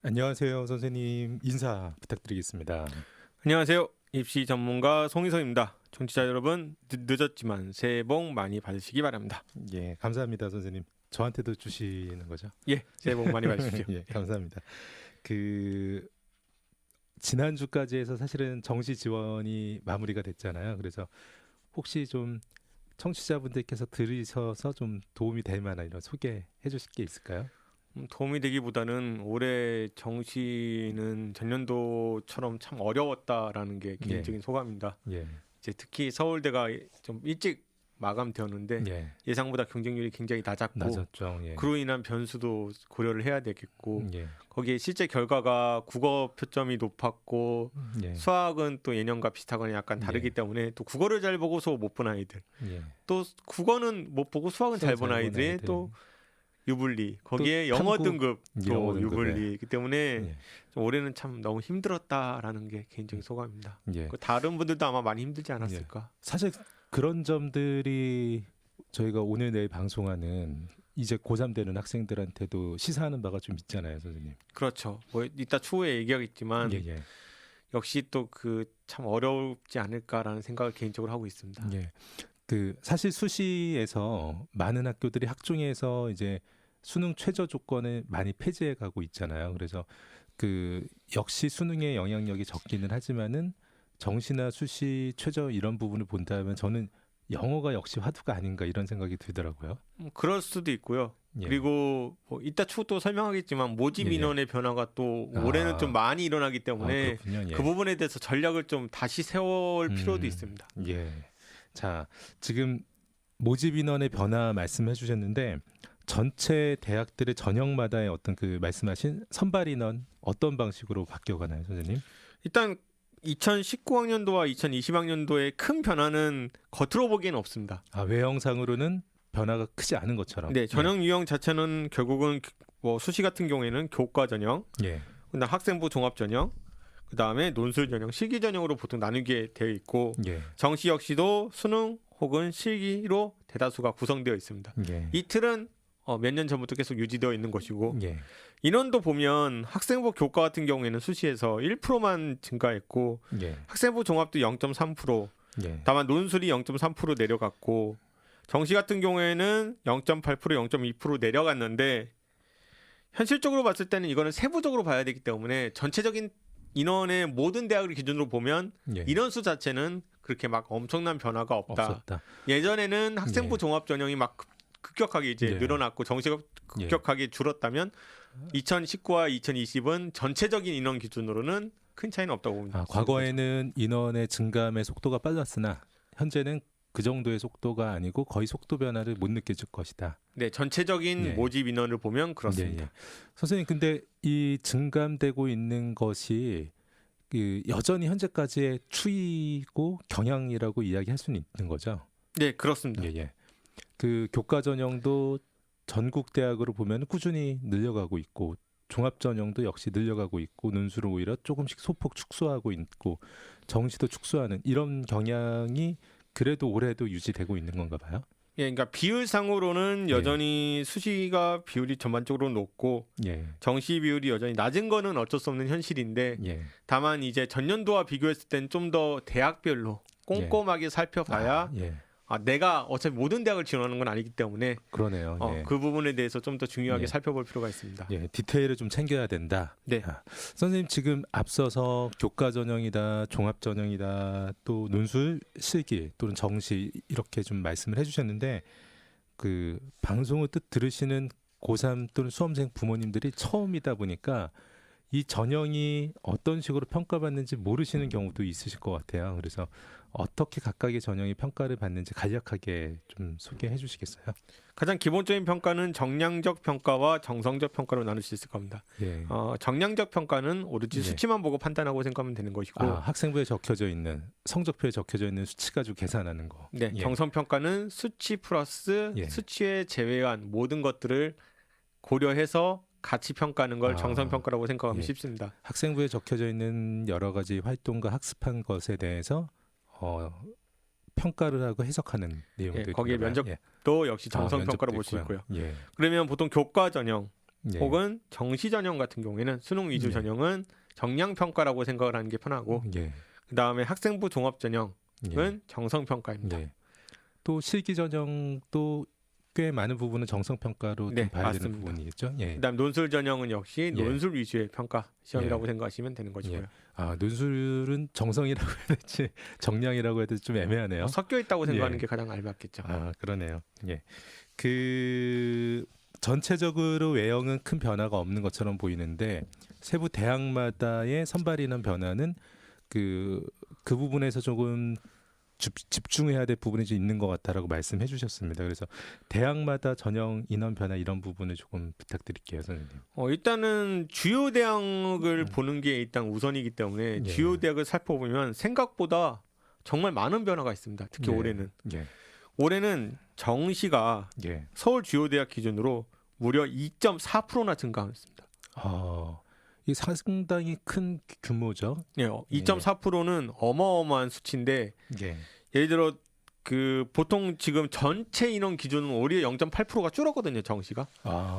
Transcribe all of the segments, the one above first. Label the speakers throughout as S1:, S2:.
S1: 안녕하세요, 선생님. 인사 부탁드리겠습니다.
S2: 안녕하세요. 입시 전문가 송희석입니다. 청취자 여러분, 늦었지만 새해 복 많이 받으시기 바랍니다.
S1: 예, 감사합니다, 선생님. 저한테도 주시는 거죠?
S2: 예, 새해 복 많이 받으십시오.
S1: 예, 감사합니다. 그 지난주까지 해서 사실은 정시 지원이 마무리가 됐잖아요. 그래서 혹시 좀 청취자분들께서 들으셔서 좀 도움이 될 만한 이런 소개해 주실 게 있을까요?
S2: 도움이 되기보다는 올해 정시는 전년도처럼 참 어려웠다라는 게 개인적인 소감입니다.
S1: 예,
S2: 이제 특히 서울대가 좀 일찍 마감되었는데
S1: 예,
S2: 예상보다 경쟁률이 굉장히 낮았고
S1: 낮았죠. 예,
S2: 그로 인한 변수도 고려를 해야 되겠고
S1: 예,
S2: 거기에 실제 결과가 국어 표점이 높았고
S1: 예,
S2: 수학은 또 예년과 비슷하거나 약간 다르기
S1: 예.
S2: 때문에 또 국어를 잘 보고 수업 못 본 아이들
S1: 예.
S2: 또 국어는 못 보고 수학은 잘 본
S1: 본
S2: 아이들이
S1: 아이들.
S2: 또 유불리 거기에
S1: 또
S2: 영어
S1: 탐구,
S2: 등급 또
S1: 영어 등급에.
S2: 유불리이기 때문에
S1: 예,
S2: 좀 올해는 참 너무 힘들었다라는 게 개인적인 소감입니다.
S1: 예.
S2: 다른 분들도 아마 많이 힘들지 않았을까.
S1: 사실 그런 점들이 저희가 오늘 내일 방송하는 이제 고3 되는 학생들한테도 시사하는 바가 좀 있잖아요, 선생님.
S2: 그렇죠. 뭐 이따 추후에 얘기하겠지만
S1: 예, 예.
S2: 역시 또 그 참 어렵지 않을까라는 생각을 개인적으로 하고 있습니다.
S1: 예. 그 사실 수시에서 많은 학교들이 학종에서 이제 수능 최저 조건을 많이 폐지해 가고 있잖아요. 그래서 그 역시 수능의 영향력이 적기는 하지만은 정시나 수시 최저 이런 부분을 본다면 저는 영어가 역시 화두가 아닌가 이런 생각이 들더라고요.
S2: 그럴 수도 있고요.
S1: 예.
S2: 그리고 뭐 이따 추후 또 설명하겠지만 모집
S1: 예, 예.
S2: 인원의 변화가 또
S1: 아.
S2: 올해는 좀 많이 일어나기 때문에
S1: 그렇군요. 예.
S2: 그 부분에 대해서 전략을 좀 다시 세울 필요도
S1: 음.
S2: 있습니다.
S1: 예. 자, 지금 모집 인원의 변화 말씀해 주셨는데 전체 대학들의 전형마다의 어떤 그 말씀하신 선발 인원 어떤 방식으로 바뀌어 가나요, 선생님?
S2: 일단 2019학년도와 2020학년도의 큰 변화는 겉으로 보기에는 없습니다.
S1: 아, 외형상으로는 변화가 크지 않은 것처럼.
S2: 네, 전형 유형 자체는 결국은 뭐 수시 같은 경우에는 교과 전형,
S1: 예.
S2: 그다음 학생부 종합 전형, 그다음에 논술 전형, 실기 전형으로 보통 나누게 되어 있고
S1: 예.
S2: 정시 역시도 수능 혹은 실기로 대다수가 구성되어 있습니다.
S1: 예.
S2: 이 틀은 몇 년 전부터 계속 유지되어 있는 것이고
S1: 예.
S2: 인원도 보면 학생부 교과 같은 경우에는 수시에서 1%만 증가했고
S1: 예.
S2: 학생부 종합도 0.3%,
S1: 예.
S2: 다만 논술이 0.3% 내려갔고 정시 같은 경우에는 0.8%, 0.2% 내려갔는데 현실적으로 봤을 때는 이거는 세부적으로 봐야 되기 때문에 전체적인 인원의 모든 대학을 기준으로 보면
S1: 예.
S2: 인원수 자체는 그렇게 막 엄청난 변화가 없다.
S1: 없었다.
S2: 예전에는 학생부
S1: 예.
S2: 종합 전형이 막 급격하게 이제
S1: 예.
S2: 늘어났고 정시가 급격하게 줄었다면 2019와 2020은 전체적인 인원 기준으로는 큰 차이는 없다고 봅니다.
S1: 아, 과거에는 인원의 증감의 속도가 빨랐으나 현재는 그 정도의 속도가 아니고 거의 속도 변화를 못 느껴질 것이다.
S2: 네, 전체적인
S1: 예.
S2: 모집 인원을 보면 그렇습니다.
S1: 예, 예. 선생님, 근데 이 증감되고 있는 것이 그 여전히 현재까지의 추이고 경향이라고 이야기할 수는 있는 거죠.
S2: 네, 그렇습니다.
S1: 예, 예. 그 교과 전형도 전국 대학으로 보면 꾸준히 늘려가고 있고 종합 전형도 역시 늘려가고 있고 논술은 오히려 조금씩 소폭 축소하고 있고 정시도 축소하는 이런 경향이 그래도 올해도 유지되고 있는 건가 봐요.
S2: 예, 그러니까 비율상으로는 여전히 수시가 비율이 전반적으로 높고
S1: 예,
S2: 정시 비율이 여전히 낮은 거는 어쩔 수 없는 현실인데
S1: 예.
S2: 다만 이제 전년도와 비교했을 땐 좀 더 대학별로 꼼꼼하게 살펴봐야
S1: 예,
S2: 내가 어차피 모든 대학을 지원하는 건 아니기 때문에
S1: 그러네요. 예.
S2: 그 부분에 대해서 좀 더 중요하게
S1: 예.
S2: 살펴볼 필요가 있습니다.
S1: 예, 디테일을 좀 챙겨야 된다.
S2: 네.
S1: 아, 선생님 지금 앞서서 교과 전형이다, 종합 전형이다, 또 논술, 실기 또는 정시 이렇게 좀 말씀을 해주셨는데 그 방송을 뜻 들으시는 고3 또는 수험생 부모님들이 처음이다 보니까 이 전형이 어떤 식으로 평가받는지 모르시는 경우도 있으실 것 같아요. 그래서 어떻게 각각의 전형이 평가를 받는지 간략하게 좀 소개해 주시겠어요?
S2: 가장 기본적인 평가는 정량적 평가와 정성적 평가로 나눌 수 있을 겁니다.
S1: 예.
S2: 정량적 평가는 오로지
S1: 예.
S2: 수치만 보고 판단하고 생각하면 되는 것이고
S1: 학생부에 적혀져 있는 성적표에 적혀져 있는 수치 가지고 계산하는 거.
S2: 네,
S1: 예.
S2: 정성 평가는 수치 플러스
S1: 예.
S2: 수치에 제외한 모든 것들을 고려해서 같이 평가하는 걸
S1: 아,
S2: 정성 평가라고 생각하면
S1: 예.
S2: 쉽습니다.
S1: 학생부에 적혀져 있는 여러 가지 활동과 학습한 것에 대해서 평가를 하고 해석하는 내용들이
S2: 거기에
S1: 있나 봐요.
S2: 면접도 역시 정성
S1: 면접도
S2: 평가로 볼 수 있고요.
S1: 예.
S2: 그러면 보통 교과 전형
S1: 예.
S2: 혹은 정시 전형 같은 경우에는 수능 위주
S1: 네.
S2: 전형은 정량 평가라고 생각을 하는 게 편하고
S1: 예.
S2: 그다음에 학생부 종합 전형은
S1: 예.
S2: 정성 평가입니다.
S1: 네. 또 실기 전형도 꽤 많은 부분은 정성 평가로
S2: 네,
S1: 좀 봐야 되는
S2: 맞습니다.
S1: 부분이겠죠. 예.
S2: 그다음 논술 전형은 역시
S1: 예.
S2: 논술 위주의 평가 시험이라고
S1: 예.
S2: 생각하시면 되는 것이고요.
S1: 예. 아, 논술은 정성이라고 해야 될지 정량이라고 해야 될지 좀 애매하네요.
S2: 섞여 있다고 생각하는
S1: 예.
S2: 게 가장 알맞겠죠.
S1: 아, 그러네요. 예. 그 전체적으로 외형은 큰 변화가 없는 것처럼 보이는데 세부 대학마다의 선발 인원 변화는 그 부분에서 조금 집중해야 될 부분이 좀 있는 것 같다라고 말씀해 주셨습니다. 그래서 대학마다 전형 인원 변화 이런 부분을 조금 부탁드릴게요, 선생님.
S2: 일단은 주요 대학을 보는 게 일단 우선이기 때문에
S1: 예.
S2: 주요 대학을 살펴보면 생각보다 정말 많은 변화가 있습니다. 특히
S1: 예.
S2: 올해는.
S1: 예.
S2: 올해는 정시가
S1: 예.
S2: 서울 주요 대학 기준으로 무려 2.4%나 증가했습니다.
S1: 이 상당히 큰 규모죠.
S2: 예, 2.4%는 어마어마한 수치인데
S1: 예.
S2: 예를 들어 그 보통 지금 전체 인원 기준은 오히려 0.8%가 줄었거든요, 정시가.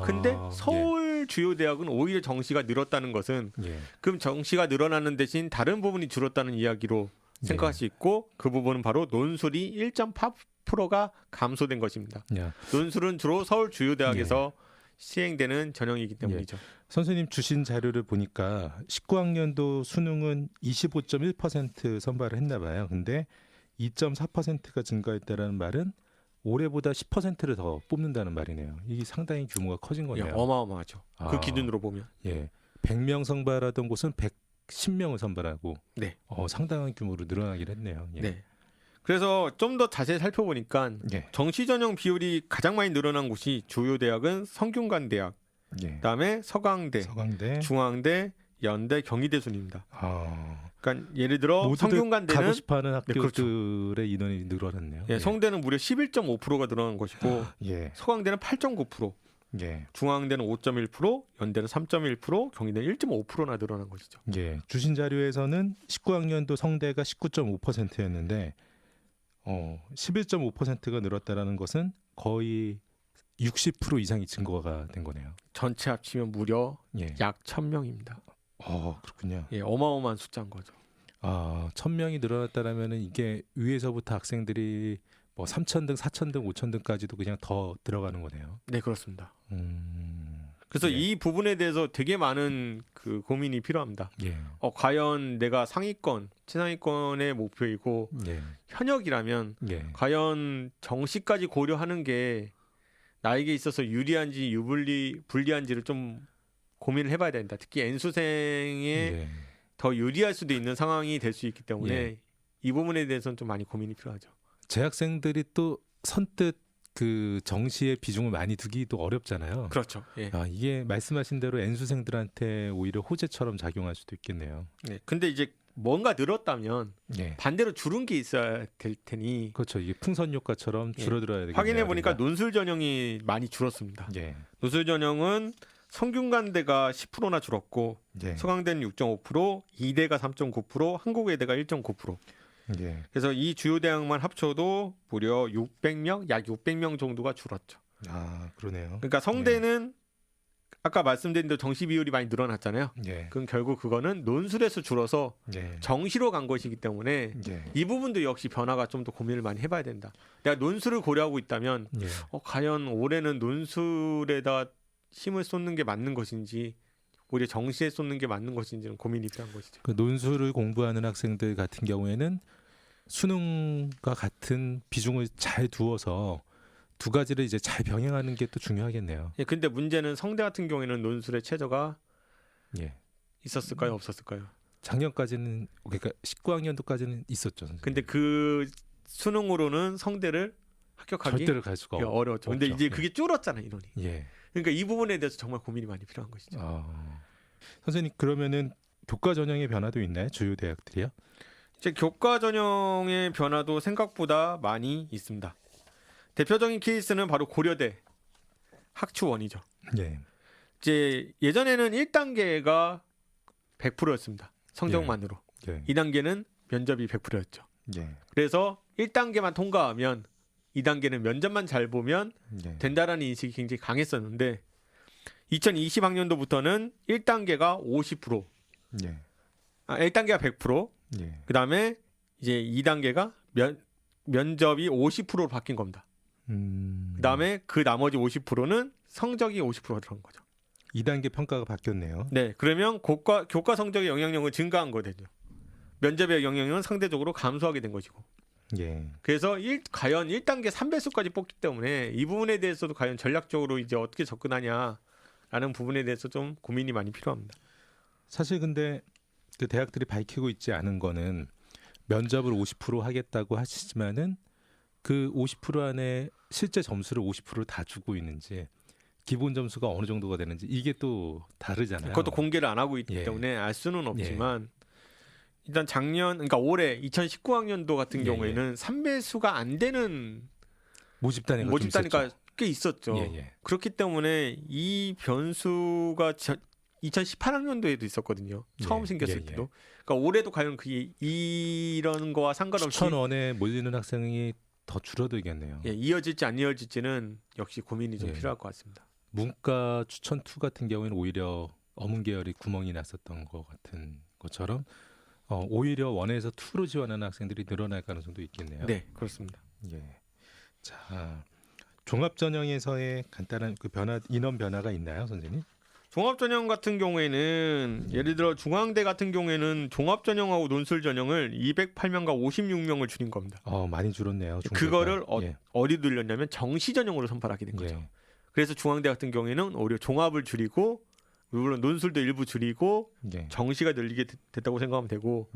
S2: 근데 서울 주요 대학은 오히려 정시가 늘었다는 것은
S1: 예.
S2: 그럼 정시가 늘어나는 대신 다른 부분이 줄었다는 이야기로 생각할 수 있고 그 부분은 바로 논술이 1.8%가 감소된 것입니다.
S1: 예.
S2: 논술은 주로 서울 주요 대학에서 시행되는 전형이기 때문이죠.
S1: 선생님 주신 자료를 보니까 19학년도 수능은 25.1% 선발을 했나 봐요. 근데 2.4%가 증가했다라는 말은 올해보다 10%를 더 뽑는다는 말이네요. 이게 상당히 규모가 커진
S2: 예,
S1: 거네요.
S2: 어마어마하죠. 그 기준으로 보면.
S1: 예. 100명 선발하던 곳은 110명을 선발하고
S2: 네.
S1: 상당한 규모로 늘어나긴 했네요. 예.
S2: 네. 그래서 좀 더 자세히 살펴보니까
S1: 예.
S2: 정시 전형 비율이 가장 많이 늘어난 곳이 주요 대학은 성균관대학,
S1: 예.
S2: 그다음에 서강대,
S1: 서강대,
S2: 중앙대, 연대, 경희대 순입니다.
S1: 아,
S2: 그러니까 예를 들어
S1: 모두들
S2: 성균관대는
S1: 가고 싶어하는
S2: 네, 그렇죠.
S1: 학교들의 인원이 늘어났네요.
S2: 예, 성대는 무려 11.5%가 늘어난 것이고
S1: 예.
S2: 서강대는 8.9%,
S1: 예.
S2: 중앙대는 5.1%, 연대는 3.1%, 경희대는 1.5%나 늘어난 것이죠.
S1: 예. 주신 자료에서는 19학년도 성대가 19.5%였는데 11.5%가 늘었다라는 것은 거의 60% 이상이 증거가 된 거네요.
S2: 전체 합치면 무려
S1: 예.
S2: 약 1,000명입니다.
S1: 그렇군요.
S2: 예, 어마어마한 숫자인 거죠.
S1: 1,000명이 늘어났다라면은 이게 위에서부터 학생들이 뭐 3,000등, 4,000등, 5,000등까지도 그냥 더 들어가는 거네요.
S2: 네, 그렇습니다. 그래서
S1: 예.
S2: 이 부분에 대해서 되게 많은 그 고민이 필요합니다.
S1: 예.
S2: 과연 내가 상위권, 최상위권의 목표이고
S1: 예.
S2: 현역이라면
S1: 예.
S2: 과연 정시까지 고려하는 게 나에게 있어서 유리한지 불리한지를 좀 고민을 해봐야 된다. 특히 N수생에
S1: 예.
S2: 더 유리할 수도 있는 상황이 될 수 있기 때문에
S1: 예.
S2: 이 부분에 대해서는 좀 많이 고민이 필요하죠.
S1: 재학생들이 또 선뜻 그 정시의 비중을 많이 두기도 어렵잖아요.
S2: 그렇죠. 예.
S1: 이게 말씀하신 대로 N수생들한테 오히려 호재처럼 작용할 수도 있겠네요.
S2: 네. 근데 이제 뭔가 늘었다면
S1: 예.
S2: 반대로 줄은 게 있어야 될 테니
S1: 그렇죠. 이게 풍선 효과처럼
S2: 예.
S1: 줄어들어야 되겠네요.
S2: 확인해 보니까
S1: 그러니까.
S2: 논술 전형이 많이 줄었습니다.
S1: 예.
S2: 논술 전형은 성균관대가 10%나 줄었고
S1: 예.
S2: 서강대는 6.5%, 이대가 3.9%, 한국외대가 1.9%.
S1: 예.
S2: 그래서 이 주요 대학만 합쳐도 무려 600명, 약 600명 정도가 줄었죠.
S1: 그러네요.
S2: 그러니까 성대는 아까 말씀드린 대로 정시 비율이 많이 늘어났잖아요.
S1: 예.
S2: 그럼 결국 그거는 논술에서 줄어서
S1: 예.
S2: 정시로 간 것이기 때문에
S1: 예.
S2: 이 부분도 역시 변화가 좀 더 고민을 많이 해봐야 된다. 내가 논술을 고려하고 있다면
S1: 예.
S2: 과연 올해는 논술에다 힘을 쏟는 게 맞는 것인지 오히려 정시에 쏟는 게 맞는 것인지는 고민이 필요한 것이죠.
S1: 그 논술을 공부하는 학생들 같은 경우에는 수능과 같은 비중을 잘 두어서 두 가지를 이제 잘 병행하는 게 또 중요하겠네요.
S2: 예, 근데 문제는 성대 같은 경우에는 논술의 최저가
S1: 예.
S2: 있었을까요, 없었을까요?
S1: 작년까지는 그러니까 19학년도까지는 있었죠. 선생님.
S2: 근데 그 수능으로는 성대를 합격하기
S1: 절대로 갈 수가
S2: 어려웠죠. 근데
S1: 없죠.
S2: 이제 그게 줄었잖아, 인원이.
S1: 예.
S2: 그러니까 이 부분에 대해서 정말 고민이 많이 필요한 것이죠.
S1: 선생님 그러면은 교과 전형의 변화도 있나요? 주요 대학들이요?
S2: 이제 교과 전형의 변화도 생각보다 많이 있습니다. 대표적인 케이스는 바로 고려대 학추원이죠.
S1: 예.
S2: 이제 예전에는 1단계가 100%였습니다. 성적만으로.
S1: 예.
S2: 2단계는 면접이 100%였죠.
S1: 예.
S2: 그래서 1단계만 통과하면 2단계는 면접만 잘 보면
S1: 예.
S2: 된다라는 인식이 굉장히 강했었는데 2020학년도부터는 1단계가 50%,
S1: 예.
S2: 1단계가 100%,
S1: 예.
S2: 그다음에 이제 2단계가 면접이 50%로 바뀐 겁니다. 그다음에 그 나머지 50%는 성적이 50%가 들어간 거죠.
S1: 2단계 평가가 바뀌었네요.
S2: 네, 그러면 교과 성적의 영향력은 증가한 거거든요. 면접의 영향력은 상대적으로 감소하게 된 것이고.
S1: 예.
S2: 그래서 과연 1단계 3배수까지 뽑기 때문에 이 부분에 대해서도 과연 전략적으로 이제 어떻게 접근하냐라는 부분에 대해서 좀 고민이 많이 필요합니다.
S1: 사실 근데 그 대학들이 밝히고 있지 않은 거는 면접을 50% 하겠다고 하시지만은 그 50% 안에 실제 점수를 50%를 다 주고 있는지 기본 점수가 어느 정도가 되는지 이게 또 다르잖아요.
S2: 그것도 공개를 안 하고 있기
S1: 예.
S2: 때문에 알 수는 없지만 일단 그러니까 올해 2019학년도 같은 경우에는 3배수가 안 되는 모집단위가 꽤 있었죠. 그렇기 때문에 이 변수가 2018학년도에도 있었거든요. 처음 생겼을 때도. 그러니까 올해도 과연 이런 거와 상관없이
S1: 1,000원에 몰리는 학생이 더 줄어들겠네요.
S2: 이어질지 안 이어질지는 역시 고민이 좀 필요할 것 같습니다.
S1: 문과 추천 2 같은 경우에는 오히려 어문 계열이 구멍이 났었던 것 같은 것처럼 오히려 1에서 2로 지원하는 학생들이 늘어날 가능성도 있겠네요.
S2: 네, 그렇습니다.
S1: 예. 자, 종합 전형에서의 간단한 그 인원 변화가 있나요, 선생님?
S2: 종합 전형 같은 경우에는 예를 들어 중앙대 같은 경우에는 종합 전형하고 논술 전형을 208명과 56명을 줄인 겁니다.
S1: 많이 줄었네요. 중대가.
S2: 그거를 어디 늘렸냐면 정시 전형으로 선발하게 된 거죠. 그래서 중앙대 같은 경우에는 오히려 종합을 줄이고 물론 논술도 일부 줄이고 정시가 늘리게 됐다고 생각하면 되고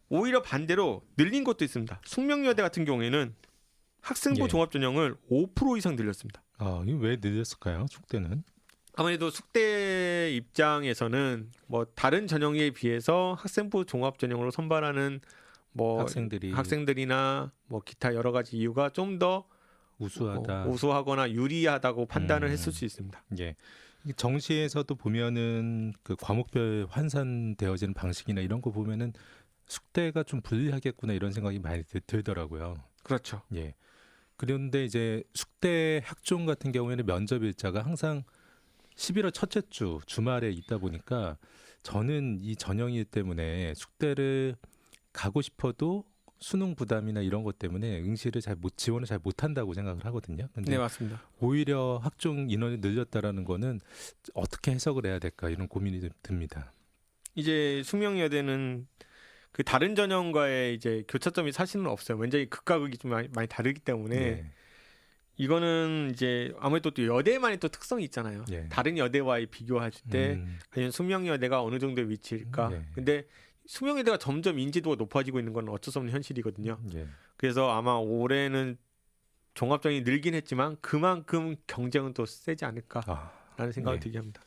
S2: 오히려 반대로 늘린 것도 있습니다. 숙명여대 같은 경우에는 학생부 종합 전형을 5% 이상 늘렸습니다.
S1: 이거 왜 늘렸을까요? 숙대는?
S2: 아무래도 숙대 입장에서는 뭐 다른 전형에 비해서 학생부 종합 전형으로 선발하는 뭐 학생들이나 뭐 기타 여러 가지 이유가 좀 더 우수하거나 유리하다고 판단을 했을 수 있습니다.
S1: 예. 정시에서도 보면은 그 과목별 환산되어지는 방식이나 이런 거 보면은 숙대가 좀 불리하겠구나 이런 생각이 많이 들더라고요.
S2: 그렇죠.
S1: 예. 그런데 이제 숙대 학종 같은 경우에는 면접 일자가 항상 11월 첫째 주 주말에 있다 보니까 저는 이 전형일 때문에 숙대를 가고 싶어도 수능 부담이나 이런 것 때문에 응시를 지원을 잘 못한다고 생각을 하거든요. 근데
S2: 네, 맞습니다.
S1: 오히려 학종 인원이 늘렸다라는 거는 어떻게 해석을 해야 될까 이런 고민이 듭니다.
S2: 이제 숙명여대는 그 다른 전형과의 이제 교차점이 사실은 없어요. 완전히 극과 극이 좀 많이 다르기 때문에 이거는 이제 아무래도 또 여대만의 또 특성이 있잖아요. 다른 여대와의 비교할 때 과연 숙명여대가 어느 정도의 위치일까? 근데 숙명여대가 점점 인지도가 높아지고 있는 건 어쩔 수 없는 현실이거든요. 그래서 아마 올해는 종합전형이 늘긴 했지만 그만큼 경쟁은 또 세지 않을까라는 생각을 들게 합니다.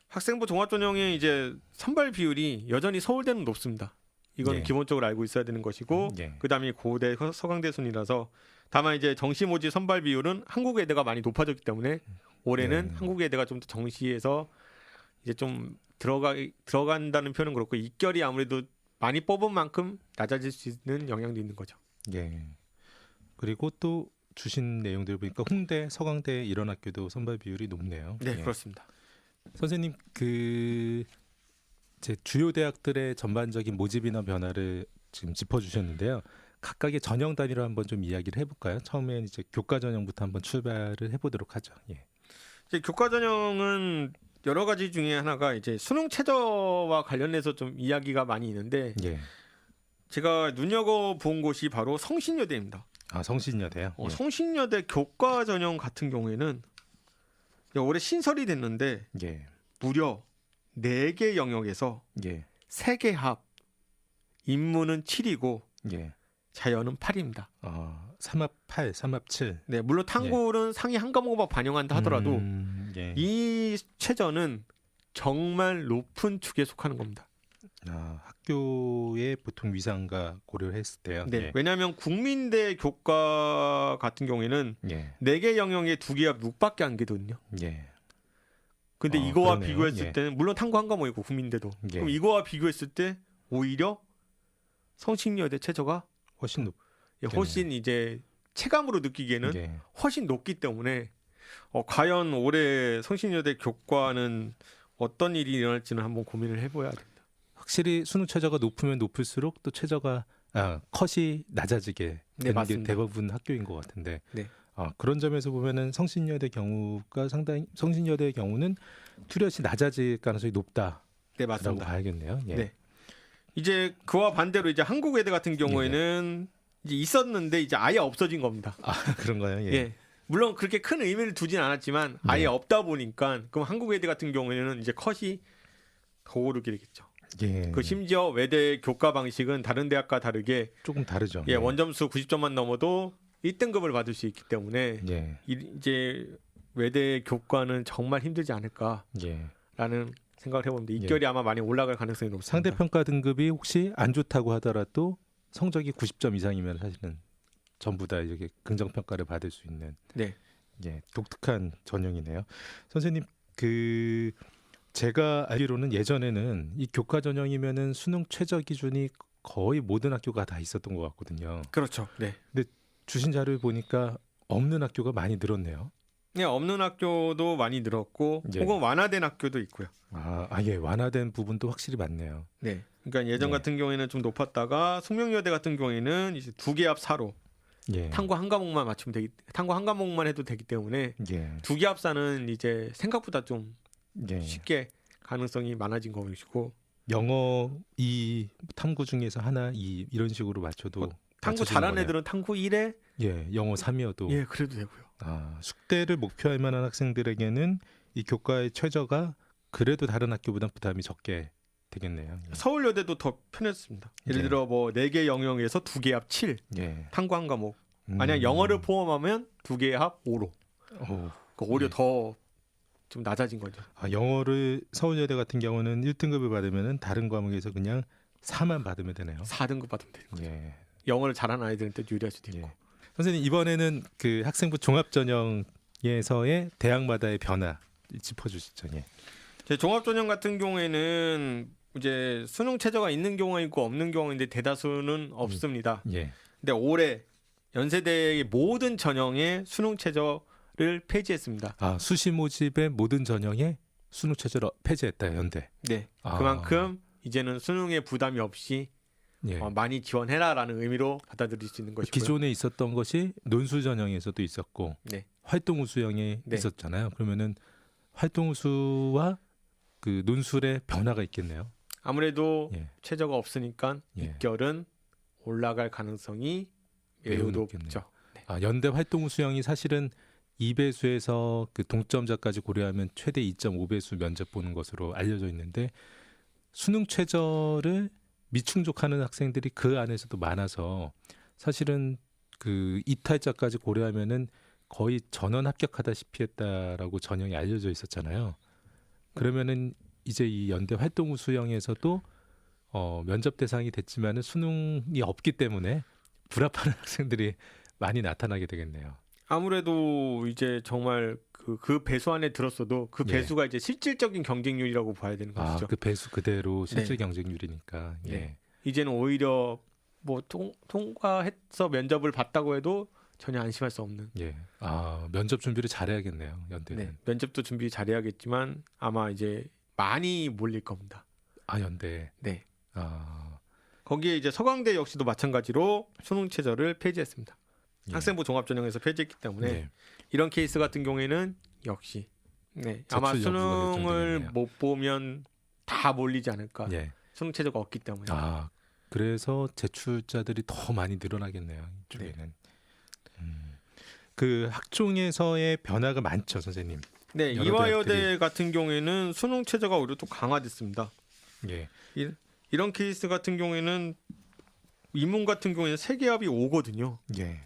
S2: 학생부 종합전형의 이제 선발 비율이 여전히 서울대는 높습니다. 이건 기본적으로 알고 있어야 되는 것이고 그다음에 고대 서강대 순이라서 다만 이제 정시 모집 선발 비율은 한국외대가 많이 높아졌기 때문에 올해는 한국외대가 좀 더 정시에서 이제 좀 들어간다는 표현은 그렇고 입결이 아무래도 많이 뽑은 만큼 낮아질 수 있는 영향도 있는 거죠.
S1: 그리고 또 주신 내용들 보니까 홍대, 서강대 이런 학교도 선발 비율이 높네요.
S2: 네, 그렇습니다.
S1: 선생님 제 주요 대학들의 전반적인 모집이나 변화를 지금 짚어주셨는데요. 각각의 전형 단위로 한번 좀 이야기를 해볼까요? 처음엔 이제 교과 전형부터 한번 출발을 해보도록 하죠.
S2: 이제 교과 전형은 여러 가지 중에 하나가 이제 수능 최저와 관련해서 좀 이야기가 많이 있는데 제가 눈여겨 본 곳이 바로 성신여대입니다.
S1: 성신여대요?
S2: 성신여대 교과 전형 같은 경우에는 올해 신설이 됐는데 무려 4개 영역에서 3개 합, 인문은 7이고 자연은 8입니다.
S1: 3합 8, 3합 7.
S2: 네, 물론 탕구는 상위 한 과목만 반영한다 하더라도 이 최저는 정말 높은 축에 속하는 겁니다.
S1: 학교의 보통 위상과 고려를 했을 때요.
S2: 왜냐하면 국민대 교과 같은 경우에는 4개 영역에 2개 합 6밖에 안 되거든요. 근데 이거와 비교했을 때는 물론 탕구 한 과목이고 국민대도 그럼 이거와 비교했을 때 오히려 성신여대 최저가 훨씬 이제 체감으로 느끼기에는 훨씬 높기 때문에 과연 올해 성신여대 교과는 어떤 일이 일어날지는 한번 고민을 해봐야 됩니다.
S1: 확실히 수능 최저가 높으면 높을수록 또 최저가 컷이 낮아지게
S2: 네,
S1: 되는 게
S2: 맞습니다.
S1: 대부분 학교인 것 같은데
S2: 네.
S1: 그런 점에서 보면은 성신여대의 경우는 뚜렷이 낮아질 가능성이 높다라고
S2: 네, 맞습니다.
S1: 봐야겠네요. 예.
S2: 네. 이제 그와 반대로 이제 한국외대 같은 경우에는 이제 있었는데 이제 아예 없어진 겁니다.
S1: 그런가요? 예.
S2: 예. 물론 그렇게 큰 의미를 두진 않았지만 아예
S1: 네.
S2: 없다 보니까 그럼 한국외대 같은 경우에는 이제 컷이 더 오르게 되겠죠.
S1: 예.
S2: 그 심지어 외대 교과 방식은 다른 대학과 다르게
S1: 조금 다르죠.
S2: 예, 원점수 90점만 넘어도 1등급을 받을 수 있기 때문에
S1: 예.
S2: 이제 외대 교과는 정말 힘들지 않을까라는
S1: 예.
S2: 생각을 해봅니다. 입결이 아마 많이 올라갈 가능성이 높습니다.
S1: 상대평가 등급이 혹시 안 좋다고 하더라도 성적이 90점 이상이면 사실은 전부 다 이렇게 긍정평가를 받을 수 있는
S2: 네.
S1: 예, 독특한 전형이네요. 선생님, 제가 알기로는 예전에는 이 교과 전형이면은 수능 최저 기준이 거의 모든 학교가 다 있었던 것 같거든요.
S2: 그렇죠. 네.
S1: 주신 자료를 보니까 없는 학교가 많이 늘었네요.
S2: 네, 없는 학교도 많이 늘었고
S1: 예.
S2: 혹은 완화된 학교도 있고요.
S1: 예, 완화된 부분도 확실히 많네요.
S2: 네. 그러니까 예전
S1: 네.
S2: 같은 경우에는 좀 높았다가 숙명여대 같은 경우에는 이제 2개 합 4로
S1: 예,
S2: 탕구 한 과목만 맞추면 탕구 한 과목만 해도 되기 때문에
S1: 예,
S2: 2개 합 4는 이제 생각보다 좀
S1: 예.
S2: 쉽게 가능성이 많아진 것이고
S1: 영어 2 탐구 중에서 하나 2 이런 식으로 맞춰도
S2: 탕구
S1: 맞춰지는
S2: 잘하는
S1: 거네요.
S2: 애들은 탕구 1에
S1: 예, 영어 3이어도
S2: 예, 그래도 되고요.
S1: 숙대를 목표할 만한 학생들에게는 이 교과의 최저가 그래도 다른 학교보다 부담이 적게 되겠네요.
S2: 서울여대도 더 편했습니다. 예를
S1: 예.
S2: 들어 뭐 4개 영역에서 2개 합 7,
S1: 예.
S2: 탕구 한 과목. 만약 영어를 포함하면 2개 합 5로.
S1: 오,
S2: 오히려
S1: 예.
S2: 더 좀 낮아진 거죠.
S1: 영어를 서울여대 같은 경우는 1등급을 받으면은 다른 과목에서 그냥 4만 받으면 되네요.
S2: 4등급 받으면 되는 거죠.
S1: 예.
S2: 영어를 잘하는 아이들한테 유리할 수도 있고.
S1: 예. 선생님 이번에는 그 학생부 종합전형에서의 대학마다의 변화 짚어주시죠. 예.
S2: 제 종합전형 같은 경우에는 이제 수능 최저가 있는 경우가 있고 없는 경우인데 대다수는 없습니다.
S1: 예.
S2: 근데 올해 연세대의 모든 전형에 수능 최저를 폐지했습니다.
S1: 수시 모집의 모든 전형에 수능 최저를 폐지했다 연대.
S2: 네, 그만큼 이제는 수능에 부담이 없이
S1: 예.
S2: 많이 지원해라라는 의미로 받아들일 수 있는 것이고요.
S1: 기존에 있었던 것이 논술 전형에서도 있었고
S2: 네.
S1: 활동 우수형에
S2: 네.
S1: 있었잖아요. 그러면은 활동 우수와 그 논술의 변화가 있겠네요.
S2: 아무래도
S1: 예.
S2: 최저가 없으니까
S1: 예.
S2: 입결은 올라갈 가능성이 매우
S1: 매우
S2: 높죠. 네.
S1: 연대 활동 우수형이 사실은 2배수에서 그 동점자까지 고려하면 최대 2.5배수 면접 보는 것으로 알려져 있는데 수능 최저를 미충족하는 학생들이 그 안에서도 많아서 사실은 그 이탈자까지 고려하면은 거의 전원 합격하다시피 했다라고 전형이 알려져 있었잖아요. 그러면은 이제 이 연대 활동 우수형에서도 면접 대상이 됐지만은 수능이 없기 때문에 불합하는 학생들이 많이 나타나게 되겠네요.
S2: 아무래도 이제 정말 그 배수 안에 들었어도 그
S1: 예.
S2: 배수가 이제 실질적인 경쟁률이라고 봐야 되는 것이죠.
S1: 그 배수 그대로 실질
S2: 네.
S1: 경쟁률이니까. 예.
S2: 네. 이제는 오히려 뭐 통과해서 면접을 봤다고 해도 전혀 안심할 수 없는.
S1: 예. 면접 준비를 잘해야겠네요. 연대는.
S2: 네. 면접도 준비 잘해야겠지만 아마 이제 많이 몰릴 겁니다.
S1: 연대.
S2: 네.
S1: 아,
S2: 거기에 이제 서강대 역시도 마찬가지로 수능 최저를 폐지했습니다.
S1: 예.
S2: 학생부 종합전형에서 폐지했기 때문에
S1: 네.
S2: 이런 케이스 같은 경우에는 역시 아마
S1: 제출 여부가
S2: 수능을
S1: 결정되겠네요.
S2: 못 보면 다 몰리지 않을까.
S1: 예.
S2: 수능 최저가 없기 때문에.
S1: 그래서 제출자들이 더 많이 늘어나겠네요. 이쪽에는. 그 학종에서의 변화가 많죠, 선생님.
S2: 네,
S1: 여러
S2: 이화여대
S1: 대학들이.
S2: 같은 경우에는 수능 최저가 오히려 또 강화됐습니다.
S1: 예.
S2: 이런 케이스 같은 경우에는 인문 같은 경우에는 세계합이 5거든요.
S1: 예.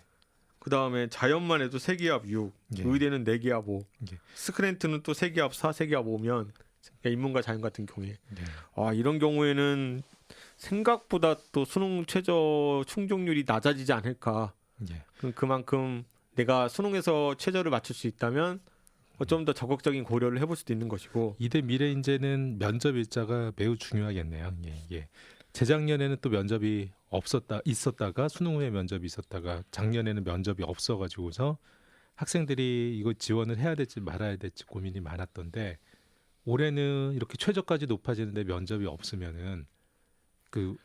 S2: 그 다음에 자연만 해도 세계합 6,
S1: 예.
S2: 의대는 4개합 5,
S1: 예.
S2: 스크랜트는 또 세계합 4, 세계합 5면 인문과 자연 같은 경우에
S1: 예.
S2: 이런 경우에는 생각보다 또 수능 최저 충족률이 낮아지지 않을까.
S1: 예.
S2: 그만큼 내가 수능에서 최저를 맞출 수 있다면 좀 더 적극적인 고려를 해볼 수도 있는 것이고.
S1: 이대 미래 인재는 면접 일자가 매우 중요하겠네요. 예. 예. 재작년에는 또 면접이 있었다가 수능 후에 면접이 있었다가 작년에는 면접이 없어가지고서 학생들이 이거 지원을 해야 될지 말아야 될지 고민이 많았던데 올해는 이렇게 최저까지 높아지는데 면접이 없으면은 그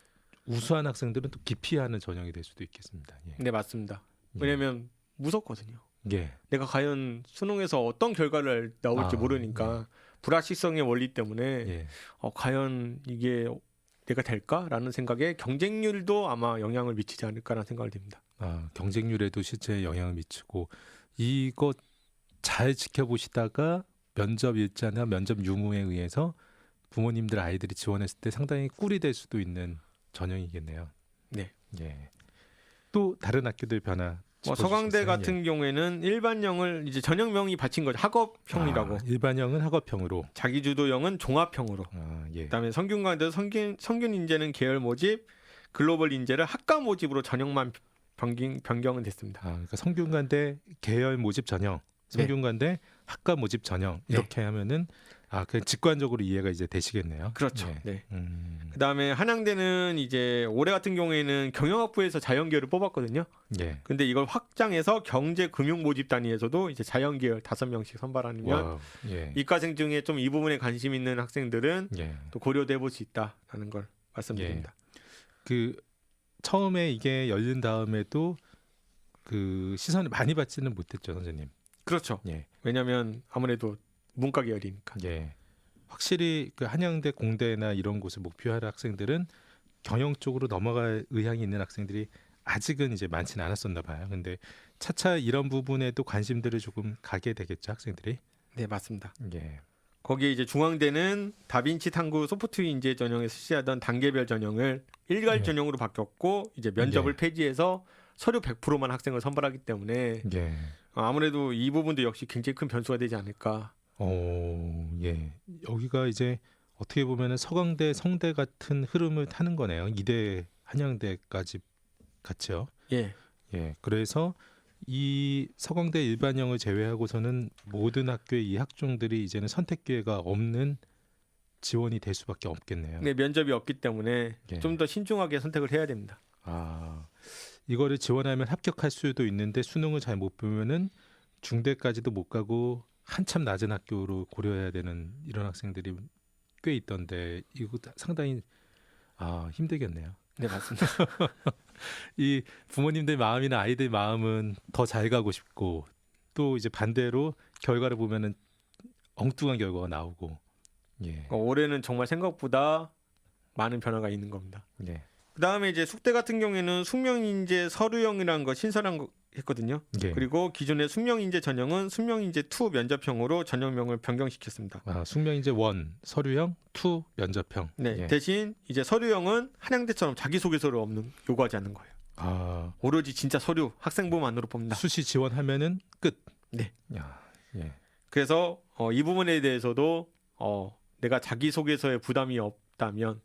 S1: 우수한 학생들은 또 기피하는 전형이 될 수도 있겠습니다. 예.
S2: 네, 맞습니다. 왜냐면 무섭거든요.
S1: 예.
S2: 내가 과연 수능에서 어떤 결과를 나올지
S1: 아,
S2: 모르니까 불확실성의 원리 때문에
S1: 예.
S2: 과연 이게 내가 될까라는 생각에 경쟁률도 아마 영향을 미치지 않을까라는 생각을 듭니다.
S1: 경쟁률에도 실제 영향을 미치고 이거 잘 지켜보시다가 면접 일자나 면접 유무에 의해서 부모님들 아이들이 지원했을 때 상당히 꿀이 될 수도 있는 전형이겠네요.
S2: 네.
S1: 예. 또 다른 학교들 변화.
S2: 서강대
S1: 짚어주시겠어요?
S2: 같은 경우에는 일반형을 이제 전형명이 받친 거죠. 학업형이라고.
S1: 일반형은 학업형으로.
S2: 자기주도형은 종합형으로.
S1: 예.
S2: 그다음에 성균관대도 성균 인재는 계열 모집, 글로벌 인재를 학과 모집으로 전형만 변경은 됐습니다.
S1: 그러니까 성균관대 계열 모집 전형, 성균관대 학과 모집 전형 이렇게 하면은 그냥 직관적으로 이해가 이제 되시겠네요.
S2: 그렇죠.
S1: 네.
S2: 네. 그다음에 한양대는 이제 올해 같은 경우에는 경영학부에서 자연계열을 뽑았거든요.
S1: 예.
S2: 근데 이걸 확장해서 경제금융 모집 단위에서도 이제 자연계열 5명씩 선발하면
S1: 와우. 예.
S2: 이과생 중에 좀 이 부분에 관심 있는 학생들은
S1: 예.
S2: 또 고려돼 볼 수 있다라는 걸 말씀드립니다.
S1: 그 처음에 이게 열린 다음에도 그 시선을 많이 받지는 못했죠, 선생님.
S2: 그렇죠.
S1: 예.
S2: 왜냐하면 아무래도 문과 계열이니까.
S1: 예. 확실히 그 한양대, 공대나 이런 곳을 목표할 학생들은 경영 쪽으로 넘어갈 의향이 있는 학생들이 아직은 이제 많지는 않았었나 봐요. 근데 차차 이런 부분에도 관심들을 조금 가게 되겠죠, 학생들이.
S2: 네, 맞습니다.
S1: 예.
S2: 거기에 이제 중앙대는 다빈치 탐구 소프트웨어 인재 전형에서 실시하던 단계별 전형을 일괄
S1: 예.
S2: 전형으로 바뀌었고 이제 면접을
S1: 예.
S2: 폐지해서 서류 100%만 학생을 선발하기 때문에
S1: 예.
S2: 아무래도 이 부분도 역시 굉장히 큰 변수가 되지 않을까.
S1: 예. 여기가 이제 어떻게 보면은 서강대, 성대 같은 흐름을 타는 거네요. 이대, 한양대까지 같이요.
S2: 예.
S1: 예. 그래서 이 서강대 일반형을 제외하고서는 모든 학교의 이 학종들이 이제는 선택 기회가 없는 지원이 될 수밖에 없겠네요.
S2: 근데 면접이 없기 때문에
S1: 예.
S2: 좀 더 신중하게 선택을 해야 됩니다.
S1: 이거를 지원하면 합격할 수도 있는데 수능을 잘 못 보면은 중대까지도 못 가고 한참 낮은 학교로 고려해야 되는 이런 학생들이 꽤 있던데 이거 상당히 힘들겠네요.
S2: 네, 맞습니다.
S1: 이 부모님들 마음이나 아이들 마음은 더 잘 가고 싶고 또 이제 반대로 결과를 보면은 엉뚱한 결과가 나오고. 예.
S2: 올해는 정말 생각보다 많은 변화가 있는 겁니다.
S1: 예.
S2: 그다음에 이제 숙대 같은 경우에는 숙명인재 서류형이라는 거 신설한 거 했거든요.
S1: 예.
S2: 그리고 기존의 숙명인재 전형은 숙명인재 2 면접형으로 전형명을 변경시켰습니다.
S1: 숙명인재 1 서류형, 2 면접형.
S2: 네,
S1: 예.
S2: 대신 이제 서류형은 한양대처럼 자기소개서를 요구하지 않는 거예요. 오로지 진짜 서류 학생부만으로 뽑는다.
S1: 수시 지원하면은 끝.
S2: 네.
S1: 예.
S2: 그래서 이 부분에 대해서도 내가 자기소개서에 부담이 없다면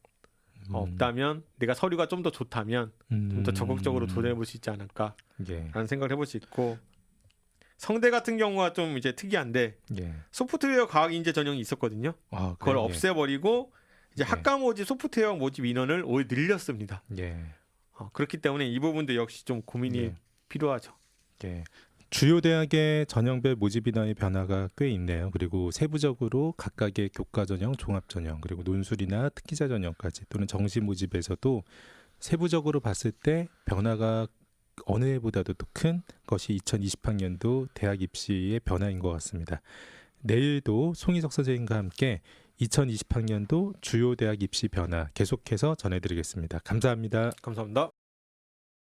S2: 내가 서류가 좀 더 좋다면 좀 더 적극적으로 도전해볼 수 있지 않을까라는
S1: 예.
S2: 생각을 해볼 수 있고, 성대 같은 경우가 좀 이제 특이한데
S1: 예.
S2: 소프트웨어 과학 인재 전형이 있었거든요. 그걸
S1: 그래요?
S2: 없애버리고 이제
S1: 예.
S2: 학과 모집 소프트웨어 모집 인원을 오히려 늘렸습니다.
S1: 예.
S2: 그렇기 때문에 이 부분도 역시 좀 고민이
S1: 예.
S2: 필요하죠.
S1: 예. 주요 대학의 전형별 모집 인원의 변화가 꽤 있네요. 그리고 세부적으로 각각의 교과 전형, 종합 전형, 그리고 논술이나 특기자 전형까지 또는 정시 모집에서도 세부적으로 봤을 때 변화가 어느 해보다도 더 큰 것이 2020학년도 대학 입시의 변화인 것 같습니다. 내일도 송희석 선생님과 함께 2020학년도 주요 대학 입시 변화 계속해서 전해드리겠습니다. 감사합니다.
S2: 감사합니다.